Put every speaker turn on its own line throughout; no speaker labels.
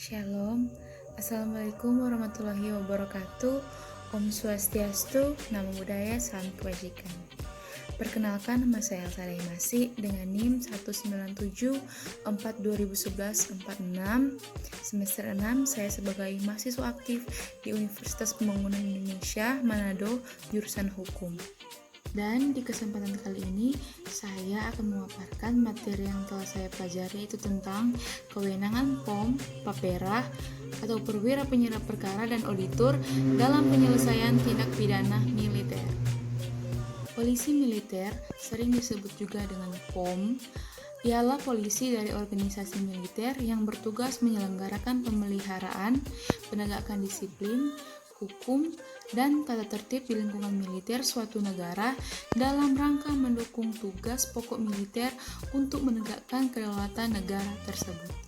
Shalom, Assalamualaikum warahmatullahi wabarakatuh. Om Swastiastu, Namo Buddhaya, Salam Kebajikan. Perkenalkan, nama saya Elsa Daimasi dengan NIM 19744201146. Semester 6, saya sebagai mahasiswa aktif di Universitas Pembangunan Indonesia, Manado, jurusan Hukum. Dan di kesempatan kali ini, saya akan memaparkan materi yang telah saya pelajari, yaitu tentang kewenangan POM, Papera, atau perwira penyerah perkara dan auditor dalam penyelesaian tindak pidana militer. Polisi militer, sering disebut juga dengan POM, ialah polisi dari organisasi militer yang bertugas menyelenggarakan pemeliharaan, penegakan disiplin, hukum, dan tata tertib di lingkungan militer suatu negara dalam rangka mendukung tugas pokok militer untuk menegakkan kedaulatan negara tersebut.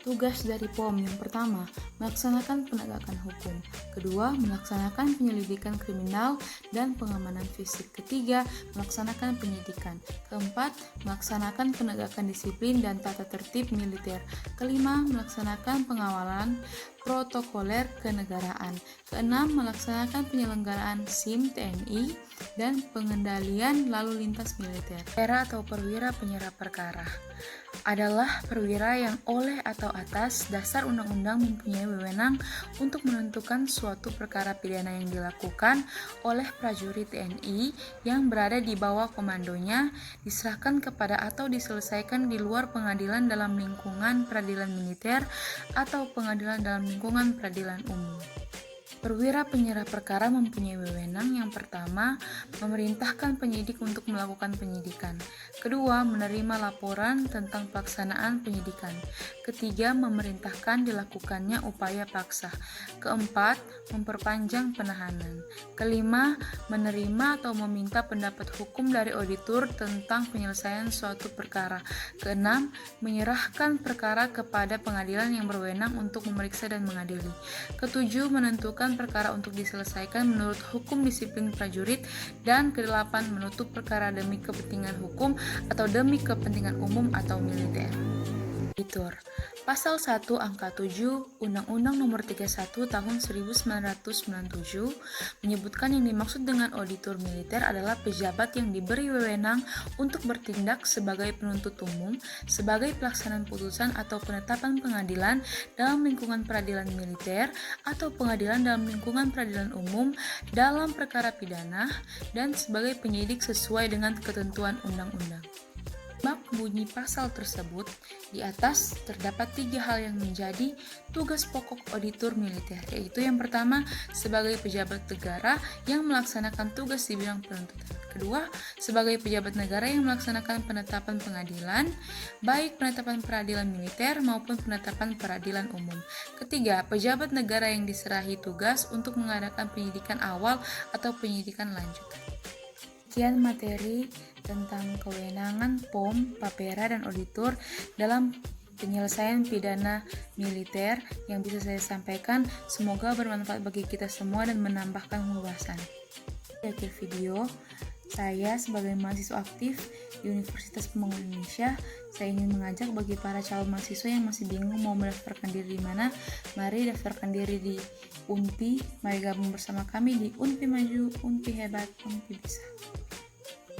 Tugas dari POM yang pertama, melaksanakan penegakan hukum. Kedua, melaksanakan penyelidikan kriminal dan pengamanan fisik. Ketiga, melaksanakan penyidikan. Keempat, melaksanakan penegakan disiplin dan tata tertib militer. Kelima, melaksanakan pengawalan protokoler kenegaraan. Keenam, melaksanakan penyelenggaraan SIM TNI dan pengendalian lalu lintas militer. Perwira atau perwira penyerah perkara adalah perwira yang oleh atau atas dasar undang-undang mempunyai wewenang untuk menentukan suatu perkara pidana yang dilakukan oleh prajurit TNI yang berada di bawah komandonya, diserahkan kepada atau diselesaikan di luar pengadilan dalam lingkungan peradilan militer atau pengadilan dalam lingkungan peradilan umum. Perwira penyerah perkara mempunyai wewenang yang pertama, memerintahkan penyidik untuk melakukan penyidikan. Kedua, menerima laporan tentang pelaksanaan penyidikan. Ketiga, memerintahkan dilakukannya upaya paksa. Keempat, memperpanjang penahanan. Kelima, menerima atau meminta pendapat hukum dari auditor tentang penyelesaian suatu perkara. Keenam, menyerahkan perkara kepada pengadilan yang berwenang untuk memeriksa dan mengadili. Ketujuh, menentukan perkara untuk diselesaikan menurut hukum disiplin prajurit. Dan kedelapan, menutup perkara demi kepentingan hukum atau demi kepentingan umum atau militer. Auditor. Pasal 1 angka 7 Undang-Undang Nomor 31 Tahun 1997 menyebutkan yang dimaksud dengan auditor militer adalah pejabat yang diberi wewenang untuk bertindak sebagai penuntut umum, sebagai pelaksanaan putusan atau penetapan pengadilan dalam lingkungan peradilan militer atau pengadilan dalam lingkungan peradilan umum dalam perkara pidana, dan sebagai penyidik sesuai dengan ketentuan undang-undang. Bab bunyi pasal tersebut, di atas terdapat 3 hal yang menjadi tugas pokok auditor militer, yaitu yang pertama, sebagai pejabat negara yang melaksanakan tugas di bidang penuntutan. Kedua, sebagai pejabat negara yang melaksanakan penetapan pengadilan, baik penetapan peradilan militer maupun penetapan peradilan umum. Ketiga, pejabat negara yang diserahi tugas untuk mengadakan penyidikan awal atau penyidikan lanjutan. Sekian materi tentang kewenangan POM, Papera, dan auditor dalam penyelesaian pidana militer yang bisa saya sampaikan. Semoga bermanfaat bagi kita semua dan menambahkan wawasan. Di akhir video, saya sebagai mahasiswa aktif di Universitas Pembangunan Indonesia, saya ingin mengajak bagi para calon mahasiswa yang masih bingung mau mendaftarkan diri di mana, mari daftarkan diri di UNPI. Mari gabung bersama kami di UNPI Maju, UNPI Hebat, UNPI Bisa.